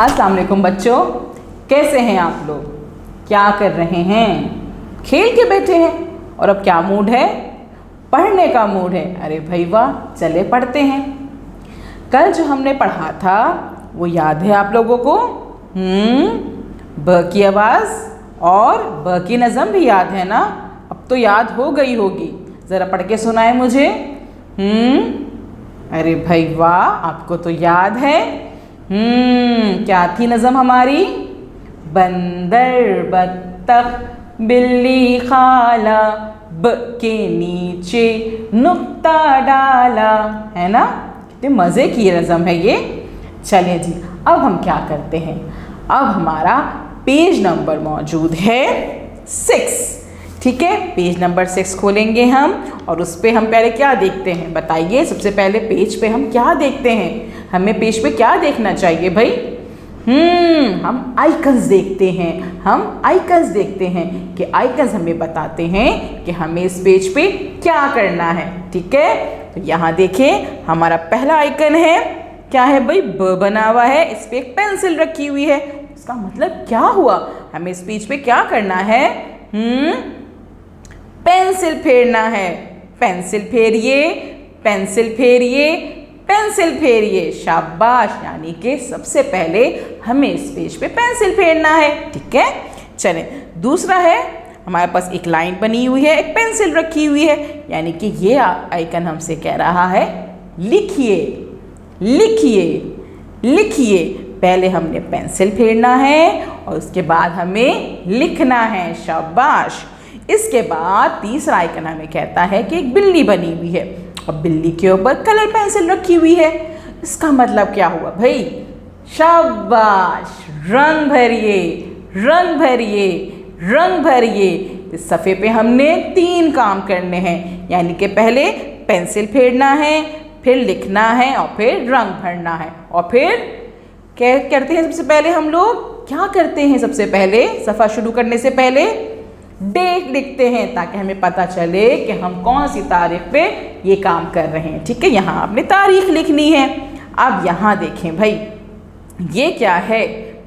अस्सलाम वालेकुम बच्चों, कैसे हैं आप लोग? क्या कर रहे हैं? खेल के बैठे हैं। और अब क्या मूड है? पढ़ने का मूड है। अरे भाई वाह, चले पढ़ते हैं। कल जो हमने पढ़ा था वो याद है आप लोगों को? ब की आवाज़ और ब की नज़म भी याद है ना? अब तो याद हो गई होगी। ज़रा पढ़ के सुनाए मुझे। अरे भाई वाह, आपको तो याद है। क्या थी नज़म हमारी? बंदर बत्तख बिल्ली खाला, ब के नीचे नुक्ता डाला। है ना? कितने मज़े की नज़म है ये। चलें जी, अब हम क्या करते हैं? अब हमारा पेज नंबर मौजूद है 6। ठीक है, पेज नंबर 6 खोलेंगे हम और उस पर हम पहले क्या देखते हैं? बताइए, सबसे पहले पेज पे हम क्या देखते हैं? हमें पेज पे क्या देखना चाहिए भाई? हम आइकन्स देखते हैं। हम आइकन्स देखते हैं कि आइकन्स हमें बताते हैं कि हमें इस पेज पे क्या करना है। ठीक है, तो यहाँ देखें, हमारा पहला आइकन है। क्या है भाई? ब बना हुआ है, इस पे एक पेंसिल रखी हुई है। इसका मतलब क्या हुआ? हमें इस पेज पे क्या करना है? पेंसिल फेरना है। पेंसिल फेरिए, पेंसिल फेरिए, पेंसिल फेरिए। शाबाश, यानी कि सबसे पहले हमें इस पेज पे पेंसिल फेरना है। ठीक है, चलें। दूसरा है, हमारे पास एक लाइन बनी हुई है, एक पेंसिल रखी हुई है, यानी कि ये आइकन हमसे कह रहा है लिखिए, लिखिए, लिखिए। पहले हमने पेंसिल फेरना है और उसके बाद हमें लिखना है। शाबाश। इसके बाद तीसरा आइकन हमें कहता है कि एक बिल्ली बनी हुई है और बिल्ली के ऊपर कलर पेंसिल रखी हुई है। इसका मतलब क्या हुआ भाई? शाबाश, रंग भरिए, रंग भरिए, रंग भरिए। इस सफ़े पे हमने 3 काम करने हैं, यानी कि पहले पेंसिल फेरना है, फिर लिखना है और फिर रंग भरना है। और फिर क्या करते हैं? सबसे पहले हम लोग क्या करते हैं? सबसे पहले सफ़ा शुरू करने से पहले डेट लिखते हैं, ताकि हमें पता चले कि हम कौन सी तारीख पे ये काम कर रहे हैं। ठीक है, यहाँ आपने तारीख लिखनी है। अब यहाँ देखें भाई, ये क्या है?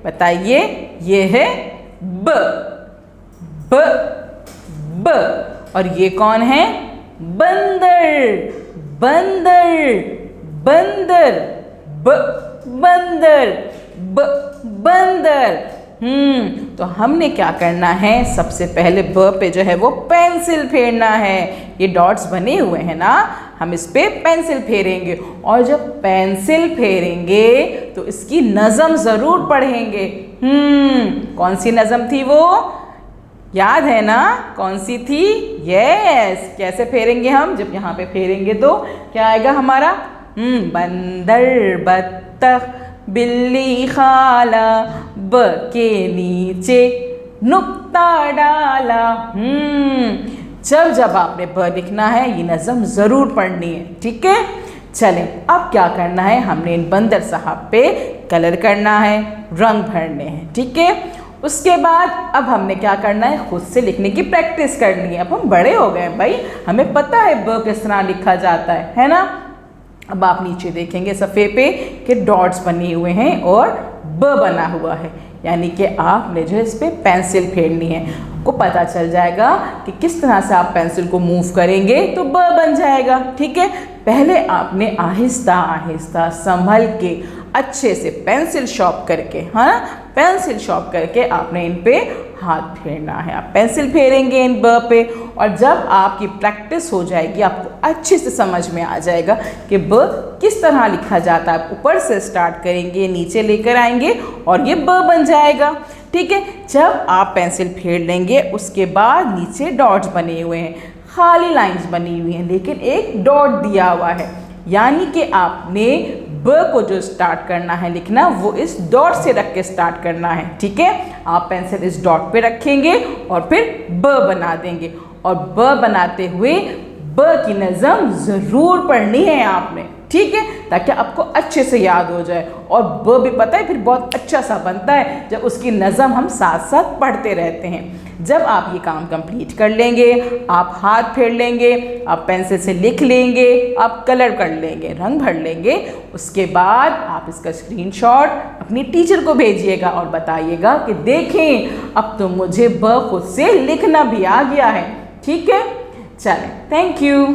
बताइए। ये है ब, ब, ब। और ये कौन है? बंदर, बंदर, बंदर, ब बंदर, ब बंदर। तो हमने क्या करना है? सबसे पहले ब पे जो है वो पेंसिल फेरना है। ये डॉट्स बने हुए हैं ना, हम इस पे पेंसिल फेरेंगे और जब पेंसिल फेरेंगे तो इसकी नज़म ज़रूर पढ़ेंगे। कौन सी नज़म थी वो? याद है ना? कौन सी थी? यस। कैसे फेरेंगे हम? जब यहाँ पे फेरेंगे तो क्या आएगा हमारा? बंदर बत्तख बिल्ली खाला, ब के नीचे नुक्ता डाला। जब जब आपने ब लिखना है, ये नज़म ज़रूर पढ़नी है। ठीक है, चलें। अब क्या करना है? हमने इन बंदर साहब पे कलर करना है, रंग भरने हैं। ठीक है, उसके बाद अब हमने क्या करना है? खुद से लिखने की प्रैक्टिस करनी है। अब हम बड़े हो गए भाई, हमें पता है ब किस तरह लिखा जाता है ना? अब आप नीचे देखेंगे सफ़े पे कि डॉट्स बने हुए हैं और ब बना हुआ है, यानी कि आपने जो है इस पर पेंसिल फेरनी है। आपको पता चल जाएगा कि किस तरह से आप पेंसिल को मूव करेंगे तो ब बन जाएगा। ठीक है, पहले आपने आहिस्ता आहिस्ता संभल के अच्छे से पेंसिल शॉर्प करके, हाँ, पेंसिल शॉर्प करके आपने इन पे हाथ फेरना है। आप पेंसिल फेरेंगे इन ब पे और जब आपकी प्रैक्टिस हो जाएगी आपको अच्छे से समझ में आ जाएगा कि ब किस तरह लिखा जाता है। आप ऊपर से स्टार्ट करेंगे, नीचे लेकर आएंगे और ये ब बन जाएगा। ठीक है, जब आप पेंसिल फेर लेंगे उसके बाद नीचे डॉट्स बने हुए हैं, खाली लाइंस बनी हुई हैं, लेकिन एक डॉट दिया हुआ है, यानी कि आपने ब को जो स्टार्ट करना है लिखना वो इस डॉट से रख के स्टार्ट करना है। ठीक है, आप पेंसिल इस डॉट पे रखेंगे और फिर ब बना देंगे और ब बनाते हुए ब की नज़म ज़रूर पढ़नी है आपने। ठीक है, ताकि आपको अच्छे से याद हो जाए। और ब भी पता है फिर बहुत अच्छा सा बनता है जब उसकी नज़म हम साथ साथ पढ़ते रहते हैं। जब आप ये काम कंप्लीट कर लेंगे, आप हाथ फेर लेंगे, आप पेंसिल से लिख लेंगे, आप कलर कर लेंगे, रंग भर लेंगे, उसके बाद आप इसका स्क्रीनशॉट अपनी टीचर को भेजिएगा और बताइएगा कि देखें अब तो मुझे ब खुद से लिखना भी आ गया है। ठीक है, चलें, थैंक यू।